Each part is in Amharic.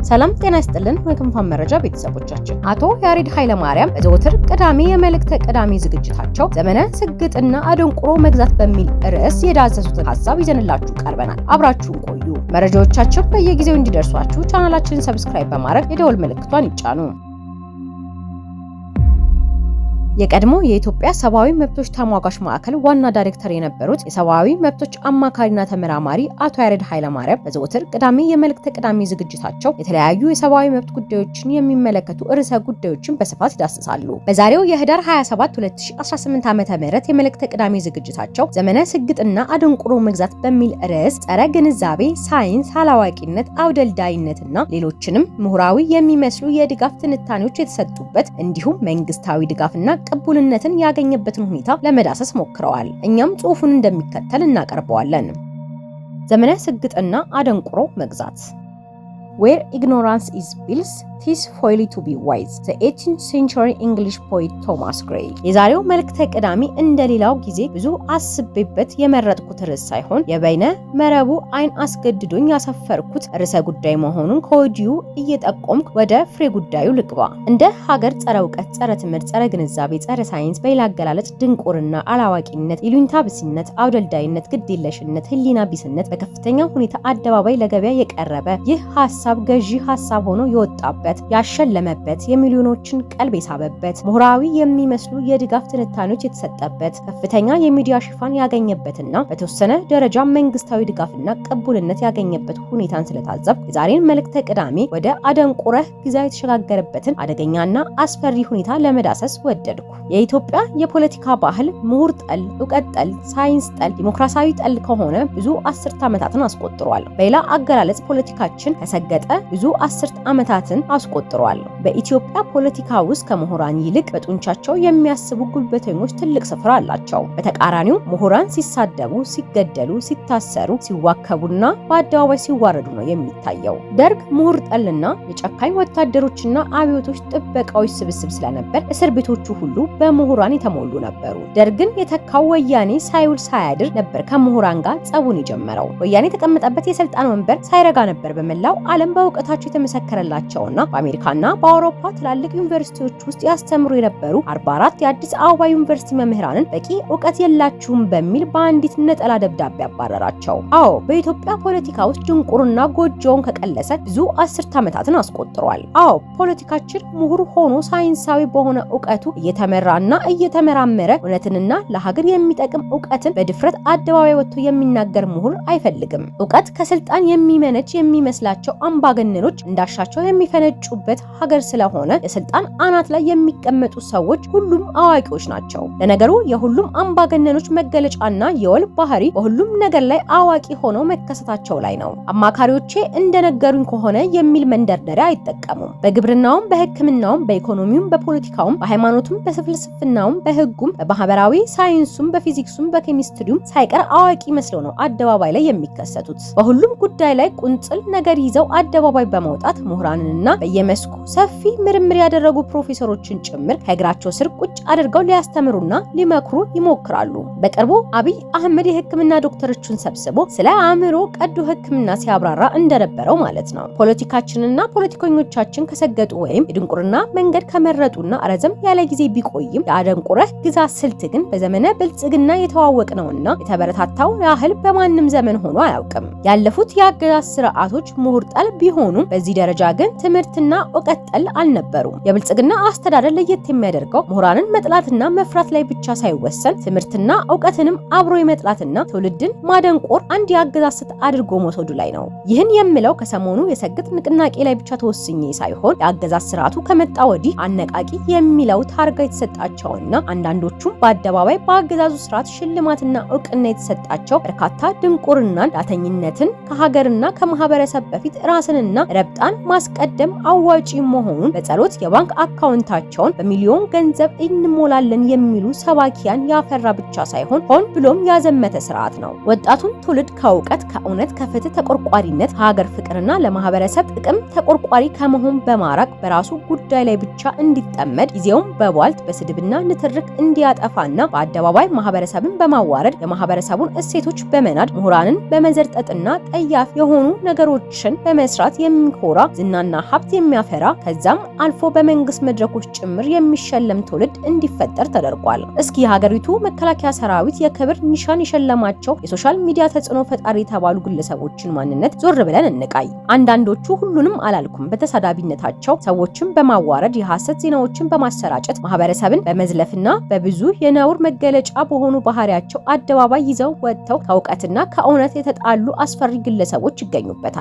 ሰላም ጤና ይስጥልን የክንፋን መረጃ ቤተሰቦቻችን። አቶ ያሬድ ኃይለማርያም በዘወትር ቅዳሜ የመልእክተ ቅዳሜ ዝግጅታቸው ዘመነ ስግጥና አደንቁሮ መግዛት በሚል ርዕስ የዳሰሱትን ሐሳብ ይዘንላችሁ ቀርበናል። አብራችሁን ቆዩ። መረጃዎቻችን በየጊዜው እንዲደርሷችሁ ቻናላችንን ሰብስክራይብ በማድረግ የደወል ምልክቷን ይጫኑ። የቀድሞ የኢትዮጵያ ሰብአዊ መብቶች ተሟጋች ማዕከል ዋና ዳይሬክተር የነበሩት የሰብአዊ መብቶች አማካሪና ተመራማሪ አቶ ያሬድ ኃይለማርያም በዘወትር ቅዳሜ የመልእክተ ቅዳሜ ዝግጅታቸው የተለያዩ የሰብአዊ መብት ጉዳዮችን የሚመለከቱ ርዕሰ ጉዳዮችን በስፋት ይዳስሳሉ። በዛሬው የህዳር 27 2018 ዓ.ም የመልእክተ ቅዳሜ ዝግጅታቸው ዘመነ ስግጥና አደንቁሮ መግዛት በሚል ርዕስ ጸረ ግንዛቤ፣ ሳይንስ አላዋቂነት፣ አውደልዳይነትና ሌሎችንም ምሁራዊ የሚመስሉ የድጋፍ ትንታኔዎች የተሰጡበት እንዲሁም መንግስታዊ ድጋፍና ቅቡልነትን ያገኘበትን ሁኔታ ለመዳሰስ ሞክረዋል። እኛም ጽሑፉን እንደሚከተል እናቀርበዋለን። ዘመነ ስግጥና አደንቁሮ መግዛት Where ignorance is bliss, 'tis folly to be wise. The 18th century English poet Thomas Gray. የዛሬው መልእክተ ቅዳሜ እንደሌላው ጊዜ ብዙ አስቤበት የመረጥኩት ርዕስ ሳይሆን የበይነ መረቡ አይን አስገድዶኝ ያሰፈርኩት ርዕሰ ጉዳይ መሆኑን ከወዲሁ እየጠቆምኩ ወደ ፍሬ ጉዳዩ ልግባ። እንደ ሀገር ጸረ እውቀት፣ ጸረ ትምህርት፣ ጸረ ግንዛቤ፣ ጸረ ሳይንስ፣ በሌላ አገላለጽ ድንቁርና፣ አላዋቂነት፣ ይሉኝታ ብስነት፣ አውደልዳይነት፣ ግዴለሽነት፣ ህሊና ቢስነት በከፍተኛ ሁኔታ አደባባይ ለገበያ የቀረበ ይህ ሐሳብ ገዢ ሐሳብ ሆኖ የወጣበት ያሸለመበት የሚሊዮኖችን ቀልብ የሳበበት ምሁራዊ የሚመስሉ የድጋፍ ትንታኔዎች የተሰጠበት ከፍተኛ የሚዲያ ሽፋን ያገኘበትና በተወሰነ ደረጃ መንግስታዊ ድጋፍና ቅቡልነት ያገኘበት ሁኔታን ስለታዘብ የዛሬን መልእክተ ቅዳሜ ወደ አደንቁረህ ግዛ የተሸጋገረበትን አደገኛና አስፈሪ ሁኔታ ለመዳሰስ ወደድኩ። የኢትዮጵያ የፖለቲካ ባህል ምሁር ጠል፣ እውቀት ጠል፣ ሳይንስ ጠል፣ ዲሞክራሲያዊ ጠል ከሆነ ብዙ አስርት ዓመታትን አስቆጥሯል። በሌላ አገላለጽ ፖለቲካችን ከሰገጠ ብዙ አስርት ዓመታትን አስቆጥሯል። በኢትዮጵያ ፖለቲካ ውስጥ ከምሁራን ይልቅ በጡንቻቸው የሚያስቡ ጉልበተኞች ትልቅ ስፍራ አላቸው። በተቃራኒው ምሁራን ሲሳደቡ፣ ሲገደሉ፣ ሲታሰሩ፣ ሲዋከቡና በአደባባይ ሲዋረዱ ነው የሚታየው። ደርግ ምሁር ጠልና የጨካኝ ወታደሮችና አብዮቶች ጥበቃዎች ስብስብ ስለነበር እስር ቤቶቹ ሁሉ በምሁራን የተሞሉ ነበሩ። ደርግን የተካው ወያኔ ሳይውል ሳያድር ነበር ከምሁራን ጋር ጸቡን የጀመረው። ወያኔ የተቀመጠበት የስልጣን ወንበር ሳይረጋ ነበር በመላው ዓለም በእውቀታቸው የተመሰከረላቸውና በአሜሪካና በአውሮፓ ትላልቅ ዩኒቨርሲቲዎች ውስጥ ያስተምሩ የነበሩ 44 የአዲስ አበባ ዩኒቨርሲቲ መምህራንን በቂ እውቀት የላችሁም በሚል በአንዲት ነጠላ ደብዳቤ አባረራቸው። አዎ በኢትዮጵያ ፖለቲካ ውስጥ ድንቁርና ጎጆውን ከቀለሰ ብዙ አስርት ዓመታትን አስቆጥሯል። አዎ ፖለቲካችን ምሁር ሆኖ ሳይንሳዊ በሆነ እውቀቱ እየተመራና እየተመራመረ እውነትንና ለሀገር የሚጠቅም እውቀትን በድፍረት አደባባይ ወጥቶ የሚናገር ምሁር አይፈልግም። እውቀት ከስልጣን የሚመነጭ የሚመስላቸው አምባገነኖች እንዳሻቸው የሚፈነጩበት ሀገር ስለሆነ የስልጣን አናት ላይ የሚቀመጡ ሰዎች ሁሉም አዋቂዎች ናቸው። ለነገሩ የሁሉም አምባገነኖች መገለጫና የወል ባህሪ በሁሉም ነገር ላይ አዋቂ ሆነው መከሰታቸው ላይ ነው። አማካሪዎቼ እንደነገሩኝ ከሆነ የሚል መንደርደሪያ አይጠቀሙም። በግብርናውም፣ በሕክምናውም፣ በኢኮኖሚውም፣ በፖለቲካውም፣ በሃይማኖቱም፣ በፍልስፍናውም፣ በህጉም፣ በማህበራዊ ሳይንሱም፣ በፊዚክሱም፣ በኬሚስትሪውም ሳይቀር አዋቂ መስለው ነው አደባባይ ላይ የሚከሰቱት። በሁሉም ጉዳይ ላይ ቁንጽል ነገር ይዘው አደባባይ በመውጣት ምሁራንንና በየመስኩ ሰፊ ምርምር ያደረጉ ፕሮፌሰሮችን ጭምር ከእግራቸው ስር ቁጭ አድርገው ሊያስተምሩና ሊመክሩ ይሞክራሉ። በቅርቡ አብይ አህመድ የሕክምና ዶክተሮችን ሰብስቦ ስለ አእምሮ ቀዶ ሕክምና ሲያብራራ እንደነበረው ማለት ነው። ፖለቲካችንና ፖለቲከኞቻችን ከሰገጡ ወይም የድንቁርና መንገድ ከመረጡና ረዘም ያለ ጊዜ ቢቆይም የአደንቁረህ ግዛ ስልት ግን በዘመነ ብልጽግና የተዋወቅነውና የተበረታታው ያህል በማንም ዘመን ሆኖ አያውቅም። ያለፉት የአገዛዝ ስርዓቶች ምሁር ጠል ቢሆኑም በዚህ ደረጃ ግን ትምህርትና እውቀት ጠል አልነበሩም። የብልጽግና አስተዳደር ለየት የሚያደርገው ምሁራንን መጥላትና መፍራት ላይ ብቻ ሳይወሰን ትምህርትና እውቀትንም አብሮ የመጥላትና ትውልድን ማደንቆር አንድ የአገዛዝ አድርጎ መውሰዱ ላይ ነው። ይህን የምለው ከሰሞኑ የሰግጥ ንቅናቄ ላይ ብቻ ተወስኜ ሳይሆን የአገዛዝ ስርዓቱ ከመጣ ወዲህ አነቃቂ የሚለው ታርጋ የተሰጣቸውና አንዳንዶቹም በአደባባይ በአገዛዙ ስርዓት ሽልማትና እውቅና የተሰጣቸው በርካታ ድንቁርናን፣ ዳተኝነትን፣ ከሀገርና ከማህበረሰብ በፊት ራስንና ረብጣን ማስቀደም አዋጪ መሆኑን በጸሎት የባንክ አካውንታቸውን በሚሊዮን ገንዘብ እንሞላለን የሚሉ ሰባኪያን ያፈራ ብቻ ሳይሆን ሆን ብሎም ያዘመተ ስርዓት ነው። ወጣቱን ትውልድ ከእውቀት፣ ከእውነት፣ ከፍትህ ተቆርቋሪነት፣ ከሀገር ፍቅርና ለማህበረሰብ ጥቅም ተቆርቋሪ ከመሆን በማራቅ በራሱ ጉዳይ ላይ ብቻ እንዲጠመድ ጊዜውም በቧልት በስድብና ንትርክ እንዲያጠፋና በአደባባይ ማህበረሰብን በማዋረድ የማህበረሰቡን እሴቶች በመናድ ምሁራንን በመዘርጠጥና ጠያፍ የሆኑ ነገሮችን በመስራት የሚኮራ ዝናና ሀብት የሚያፈራ ከዛም አልፎ በመንግስት መድረኮች ጭምር የሚሸለም ትውልድ እንዲፈጠር ተደርጓል። እስኪ የሀገሪቱ መከላከያ ሰራዊት የክብር ኒሻን የሸለማቸው የሶሻል ሚዲያ ተጽዕኖ ፈጣሪ የተባሉ ግለሰቦችን ማንነት ዞር ብለን እንቃይ። አንዳንዶቹ ሁሉንም አላልኩም በተሳዳቢነታቸው ሰዎችን በማዋረድ የሐሰት ዜናዎችን በማሰራጨት ማህበረሰብን በመዝለፍና በብዙ የነውር መገለጫ በሆኑ ባህሪያቸው አደባባይ ይዘው ወጥተው ከእውቀትና ከእውነት የተጣሉ አስፈሪ ግለሰቦች ይገኙበታል።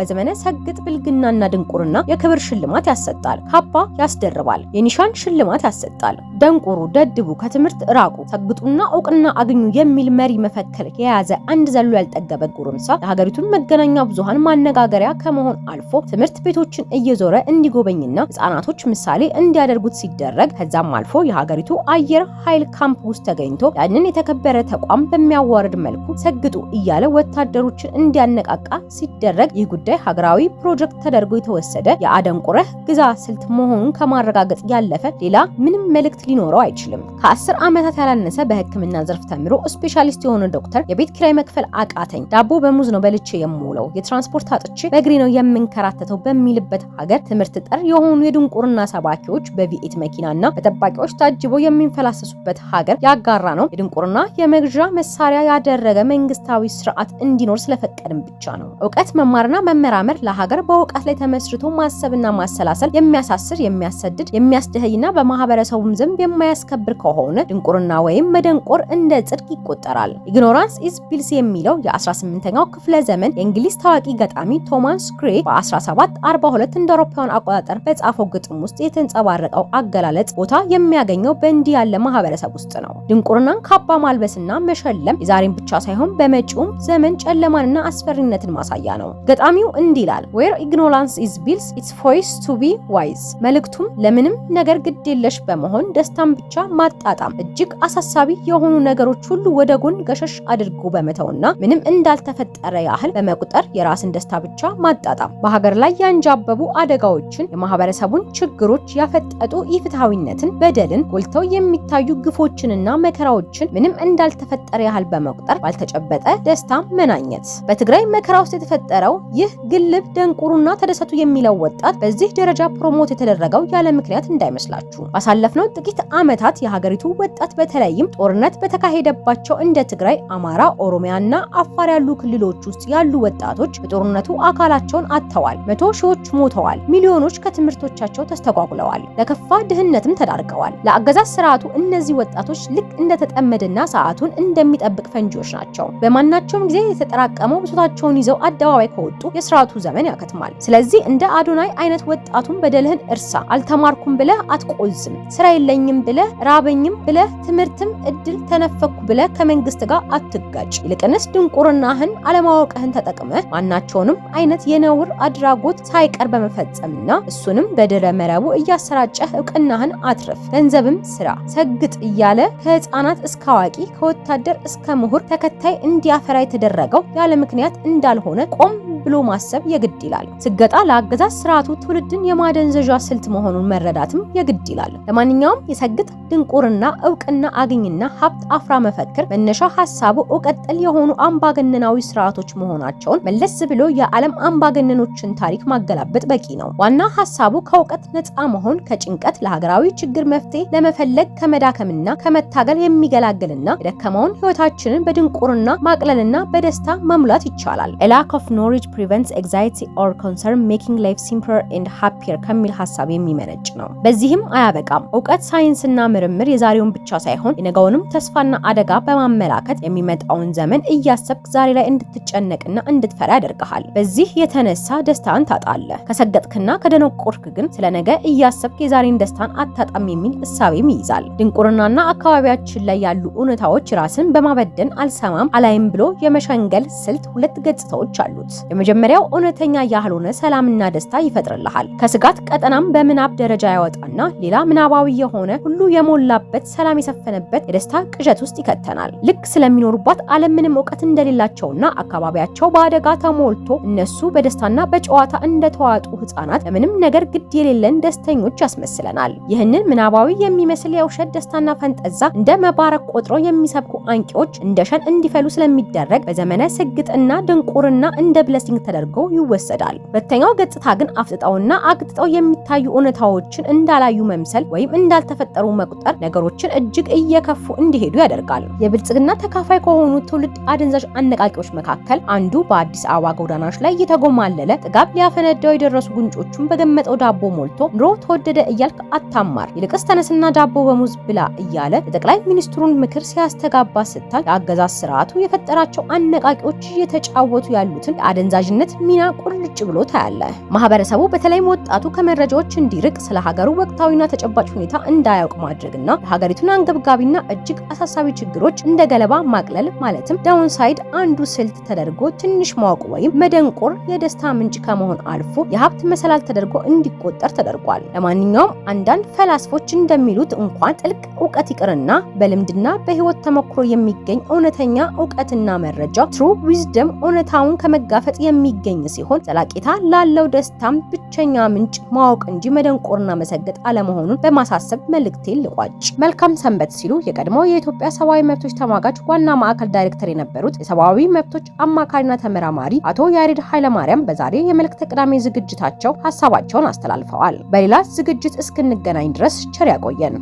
በዘመነ ሰግጥ ብልግናና ድንቁርና የክብር ሽልማት ያሰጣል፣ ካባ ያስደርባል፣ የኒሻን ሽልማት ያሰጣል። ደንቁሩ፣ ደድቡ፣ ከትምህርት ራቁ፣ ሰግጡና እውቅና አግኙ የሚል መሪ መፈክር የያዘ አንድ ዘሎ ያልጠገበ ጉርምሳ ለሀገሪቱን መገናኛ ብዙሃን ማነጋገሪያ ከመሆን አልፎ ትምህርት ቤቶችን እየዞረ እንዲጎበኝና ህጻናቶች ምሳሌ እንዲያደርጉት ሲደረግ ከዛም አልፎ የሀገሪቱ አየር ኃይል ካምፕ ውስጥ ተገኝቶ ያንን የተከበረ ተቋም በሚያዋርድ መልኩ ሰግጡ እያለ ወታደሮችን እንዲያነቃቃ ሲደረግ ይህ ጉዳይ ሀገራዊ ፕሮጀክት ተደርጎ የተወሰደ የአደንቁረህ ግዛ ስልት መሆኑን ከማረጋገጥ ያለፈ ሌላ ምንም መልእክት ሊኖረው አይችልም። ከ10 ዓመታት ያላነሰ በህክምና ዘርፍ ተምሮ ስፔሻሊስት የሆነ ዶክተር የቤት ኪራይ መክፈል አቃተኝ፣ ዳቦ በሙዝ ነው በልቼ የምውለው፣ የትራንስፖርት አጥቼ በእግሬ ነው የምንከራተተው በሚልበት ሀገር ትምህርት ጠር የሆኑ የድንቁርና ሰባኪዎች በቪኤት መኪናና በጠባቂዎች ታጅበው የሚንፈላሰሱበት ሀገር ያጋራ ነው የድንቁርና የመግዣ መሳሪያ ያደረገ መንግስታዊ ስርዓት እንዲኖር ስለፈቀድም ብቻ ነው። እውቀት መማርና መመራመር ለሀገር በእውቀት ላይ ተመስርቶ ማሰብና ማሰላሰል የሚያሳስር፣ የሚያሰድድ፣ የሚያስደህይና በማህበረሰቡም ዘንድ የማያስከብር ከሆነ ድንቁርና ወይም መደንቆር እንደ ጽድቅ ይቆጠራል። ኢግኖራንስ ኢዝ ብሊስ የሚለው የ18ኛው ክፍለ ዘመን የእንግሊዝ ታዋቂ ገጣሚ ቶማስ ግሬ በ1742 እንደ አውሮፓውያን አቆጣጠር በጻፈው ግጥም ውስጥ የተንጸባረቀው አገላለጽ ቦታ የሚያገኘው በእንዲህ ያለ ማህበረሰብ ውስጥ ነው። ድንቁርናን ካባ ማልበስና መሸለም የዛሬን ብቻ ሳይሆን በመጪውም ዘመን ጨለማንና አስፈሪነትን ማሳያ ነው። ገጣሚው እንዲህ ይላል፣ where ignorance is bliss it's voice to be wise። መልእክቱም ለምንም ነገር ግድ የለሽ በመሆን ደስታን ብቻ ማጣጣም፣ እጅግ አሳሳቢ የሆኑ ነገሮች ሁሉ ወደ ጎን ገሸሽ አድርጎ በመተውና ምንም እንዳልተፈጠረ ያህል በመቁጠር የራስን ደስታ ብቻ ማጣጣም፣ በሀገር ላይ ያንጃበቡ አደጋዎችን፣ የማህበረሰቡን ችግሮች ያፈጠጡ ኢፍትሃዊነትን፣ በደልን፣ ጎልተው የሚታዩ ግፎችንና መከራዎችን ምንም እንዳልተፈጠረ ያህል በመቁጠር ባልተጨበጠ ደስታ መናኘት። በትግራይ መከራ ውስጥ የተፈጠረው ይህ ግልብ ደንቁሩና ተደሰቱ የሚለው ወጣት በዚህ ደረጃ ፕሮሞት የተደረገው ያለ ምክንያት እንዳይመስላችሁ። ባሳለፍነው ጥቂት ዓመታት የሀገሪቱ ወጣት በተለይም ጦርነት በተካሄደባቸው እንደ ትግራይ፣ አማራ፣ ኦሮሚያና አፋር ያሉ ክልሎች ውስጥ ያሉ ወጣቶች በጦርነቱ አካላቸውን አጥተዋል። 100 ሺዎች ሞተዋል። ሚሊዮኖች ከትምህርቶቻቸው ተስተጓጉለዋል። ለከፋ ድህነትም ተዳርገዋል። ለአገዛዝ ስርዓቱ እነዚህ ወጣቶች ልክ እንደተጠመደና ሰዓቱን እንደሚጠብቅ ፈንጂዎች ናቸው። በማናቸውም ጊዜ የተጠራቀመው ብሶታቸውን ይዘው አደባባይ ከወጡ የስርዓቱ ዘመን ያከትማል። ስለዚህ እንደ አዶናይ አይነት ወጣቱን በደልህን እርሳ፣ አልተማርኩም ብለህ አትቆዝም፣ ስራ የለኝም ብለህ ራበኝም ብለህ ትምህርትም እድል ተነፈኩ ብለህ ከመንግስት ጋር አትጋጭ። ይልቅንስ ድንቁርናህን አለማወቅህን ተጠቅመህ ማናቸውንም አይነት የነውር አድራጎት ሳይቀር በመፈጸምና እሱንም በድረ መረቡ እያሰራጨህ እውቅናህን አትርፍ፣ ገንዘብም ስራ፣ ሰግጥ እያለ ከህፃናት እስከ አዋቂ ከወታደር እስከ ምሁር ተከታይ እንዲያፈራ የተደረገው ያለ ምክንያት እንዳልሆነ ቆም ብሎ ማሰብ የግድ ይላል። ስገጣ ለአገዛዝ ስርዓቱ ትውልድን የማደንዘዣ ስልት መሆኑን መረዳትም የግድ ይላል። ለማንኛውም የሰግጥ ድንቁርና እውቅና አግኝና ሀብት አፍራ መፈክር መነሻ ሀሳቡ እውቀት ጠል የሆኑ አምባገነናዊ ስርዓቶች መሆናቸውን መለስ ብሎ የዓለም አምባገነኖችን ታሪክ ማገላበጥ በቂ ነው። ዋና ሀሳቡ ከእውቀት ነፃ መሆን፣ ከጭንቀት ለሀገራዊ ችግር መፍትሄ ለመፈለግ ከመዳከምና ከመታገል የሚገላግልና የደከመውን ህይወታችንን በድንቁርና ማቅለልና በደስታ መሙላት ይቻላል። A lack of knowledge prevents anxiety or concern, making life simpler and happier ከሚል ሀሳብ የሚመነጭ ነው። በዚህም አያበቃም። እውቀት፣ ሳይንስና ምርምር የዛሬውን ብቻ ሳይሆን የነገውንም ተስፋና አደጋ በማመላከት የሚመጣውን ዘመን እያሰብክ ዛሬ ላይ እንድትጨነቅና እንድትፈራ ያደርግሃል። በዚህ የተነሳ ደስታን ታጣለህ። ከሰገጥክና ከደነቆርክ ግን ስለ ነገ እያሰብክ የዛሬን ደስታን አታጣም የሚል እሳቤም ይይዛል። ድንቁርናና አካባቢያችን ላይ ያሉ እውነታዎች ራስን በማበደን አልሰማም አላይም ብሎ የመሸንገል ስልት ሁለት ገጽታዎች አሉት። የመጀመሪያው እውነተኛ ያልሆነ ሰላምና ደስታ ይፈጥርልሃል። ከስጋት ቀጠናም በምናብ ደረጃ ያወጣና ሌላ ምናባዊ የሆነ ሁሉ የሞላበት ሰላም የሰፈነበት የደስታ ቅዠት ውስጥ ይከተናል። ልክ ስለሚኖሩባት ዓለም ምንም እውቀት እንደሌላቸውና አካባቢያቸው በአደጋ ተሞልቶ እነሱ በደስታና በጨዋታ እንደተዋጡ ህፃናት ለምንም ነገር ግድ የሌለን ደስተኞች ያስመስለናል። ይህንን ምናባዊ የሚመስል የውሸት ደስታና ፈንጠዛ እንደ መባረክ ቆጥሮ የሚሰብኩ አንቂዎች እንደ ሸን እንዲፈሉ ስለሚደረግ በዘመነ ስግጥና ድንቁርና እንደ ብለሲንግ ተደርጎ ይወሰዳል። ሁለተኛው ገጽታ ግን አፍጥጠውና አግጥጠው የሚታዩ እውነታዎችን እንዳላዩ መምሰል ወይም እንዳልተፈጠሩ መቁጠር ነገሮችን እጅግ እየከፉ እንዲሄዱ ያደርጋል። የብልጽግና ተካፋይ ከሆኑ ትውልድ አደንዛዥ አነቃቂዎች መካከል አንዱ በአዲስ አበባ ጎዳናዎች ላይ እየተጎማለለ ጥጋብ ሊያፈነዳው የደረሱ ጉንጮቹን በገመጠው ዳቦ ሞልቶ ኑሮ ተወደደ እያልክ አታማር፣ ይልቅስ ተነስና ዳቦ በሙዝ ብላ እያለ የጠቅላይ ሚኒስትሩን ምክር ሲያስተጋባ ስታይ የአገዛዝ ስርዓቱ የፈጠራቸው አነቃቂዎች እየተጫወቱ ያሉትን የአደንዛዥነት ሚና ቁልጭ ብሎ ታያለ። ማህበረሰቡ በተለይም ወጣቱ ከመረጃዎች እንዲርቅ ስለ ሀገሩ ወቅታዊና ተጨባጭ ሁኔታ እንዳያውቅ ማድረግና የሀገሪቱን አንገብጋቢና እጅግ አሳሳቢ ችግሮች እንደ ገለባ ማቅለል ማለትም ዳውንሳይድ አንዱ ስልት ተደርጎ ትንሽ ማወቅ ወይም መደንቆር የደስታ ምንጭ ከመሆን አልፎ የሀብት መሰላል ተደርጎ እንዲቆጠር ተደርጓል። ለማንኛውም አንዳንድ ፈላስፎች እንደሚሉት እንኳን ጥልቅ እውቀት ይቅርና በልምድና በህይወት ተሞክሮ የሚገኝ እውነተኛ እውቀትና መረጃ ትሩ ዊዝደም እውነታውን ከመጋፈጥ የሚገኝ ሲሆን ዘላቂታ ላለው ደስታም ብቸኛ ምንጭ ማወቅ እንጂ መደንቆርና መሰገጥ አለመሆኑን በማሳሰብ መልእክቴን ልቋጭ። መልካም ሰንበት ሲሉ የቀድሞው የኢትዮጵያ ሰብአዊ መብቶች ተሟጋች ዋና ማዕከል ዳይሬክተር የነበሩት የሰብአዊ መብቶች አማካሪና ተመራማሪ አቶ ያሬድ ኃይለማርያም በዛሬ የመልእክተ ቅዳሜ ዝግጅታቸው ሀሳባቸውን አስተላልፈዋል። በሌላ ዝግጅት እስክንገናኝ ድረስ ቸር ያቆየን።